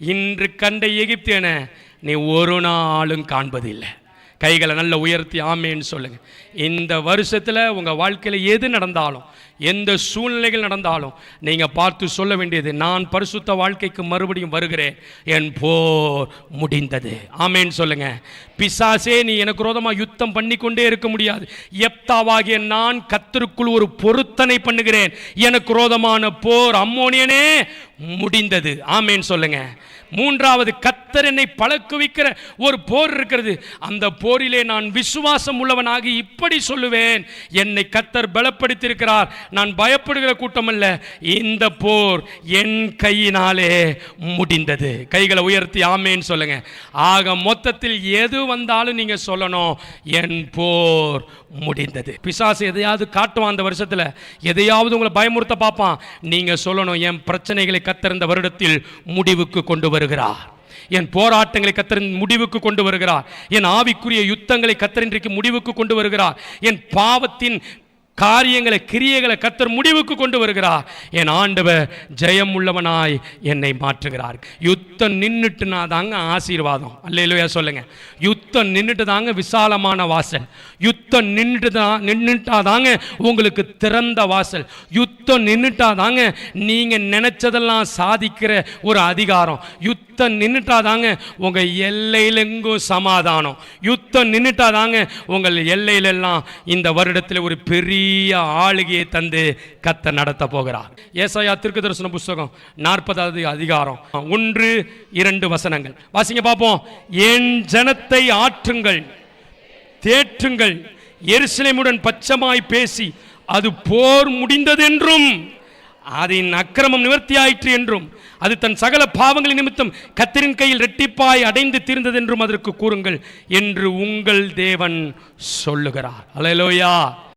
இன்று கண்ட எகிப்தியனை நீ ஒரு நாளும் காண்பதில்லை. கைகளை நல்ல உயர்த்தி ஆமேன்னு சொல்லுங்கள். இந்த வருஷத்தில் உங்கள் வாழ்க்கையில் எது நடந்தாலும், எந்த சூழ்நிலைகள் நடந்தாலும் நீங்கள் பார்த்து சொல்ல வேண்டியது, நான் பரிசுத்த வாழ்க்கைக்கு மறுபடியும் வருகிறேன், என் போர் முடிந்தது. ஆமேன்னு சொல்லுங்கள். பிசாசே நீ எனக்கு விரோதமாக யுத்தம் பண்ணி கொண்டே இருக்க முடியாது. எப்தாவாகிய நான் கர்த்தருக்குள் ஒரு பொருத்தனை பண்ணுகிறேன், எனக்கு விரோதமான போர் அம்மோனியனே முடிந்தது. ஆமேன்னு சொல்லுங்க. மூன்றாவது, கர்த்தர் என்னை பழக்குவிக்கிற ஒரு போர் இருக்கிறது. அந்த போரிலே நான் விசுவாசம் உள்ளவனாகி இப்படி சொல்லுவேன், என்னை கர்த்தர் பலப்படுத்தியிருக்கிறார், நான் பயப்படுகிற கூட்டம் அல்ல, இந்த போர் என் கையினாலே முடிந்தது. கைகளை உயர்த்தி ஆமேன்னு சொல்லுங்க. ஆக மொத்தத்தில் எது வந்தாலும் நீங்க சொல்லணும், என் போர் முடிந்தது. பிசாசு எதையாவது காட்டுவான், அந்த வருஷத்தில் எதையாவது உங்களை பயமுறுத்த பார்ப்பான். நீங்க சொல்லணும், என் பிரச்சனைகளை கர்த்தர் இந்த வருடத்தில் முடிவுக்கு கொண்டு வருகிறார், என் போராட்டங்களை கர்த்தர் முடிவுக்கு கொண்டு வருகிறார், என் ஆவிக்குரிய யுத்தங்களை கர்த்தர் இன்றைக்கு முடிவுக்கு கொண்டு வருகிறார், என் பாவத்தின் காரியங்களை கிரியைகளை கர்த்தர் முடிவுக்கு கொண்டு வருகிறார், என் ஆண்டவர் ஜெயம் உள்ளவனாய் என்னை மாற்றுகிறார். யுத்தம் நின்றுட்டுனா தாங்க ஆசீர்வாதம். அல்லேலூயா சொல்லுங்க. யுத்தம் நின்றுட்டு தாங்க விசாலமான வாசல். யுத்தம் நின்றுட்டா தாங்க உங்களுக்கு திறந்த வாசல். யுத்தம் நின்றுட்டா தாங்க நீங்க நினைச்சதெல்லாம் சாதிக்கிற ஒரு அதிகாரம். யுத்தம் நின்றுட்டா தாங்க உங்க எல்லையிலெங்கும் சமாதானம். யுத்தம் நின்றுட்டா தாங்க உங்கள் எல்லையிலெல்லாம் இந்த வருடத்தில் ஒரு பெரிய ஆளுகையை தந்து கர்த்தர் நடத்த போகிறார். ஏசாயா தீர்க்கதரிசன புத்தகம் 40வது அதிகாரம் 1-2 வசனங்கள் வாசிங்க பார்ப்போம். என் ஜனத்தை ஆற்றுங்கள், தேற்றுங்கள், எருசலேமுடன் பச்சமாய் பேசி அது போர் முடிந்ததென்றும் அதன் அக்கிரமம் நிவர்த்தியாயிற்று என்றும் அது தன் சகல பாவங்களின் நிமித்தம் கர்த்தரின் கையில் இரட்டிப்பாய் அடைந்து தீர்ந்ததென்றும் அதற்கு கூறுங்கள் என்று உங்கள் தேவன் சொல்லுகிறார். அல்லேலூயா.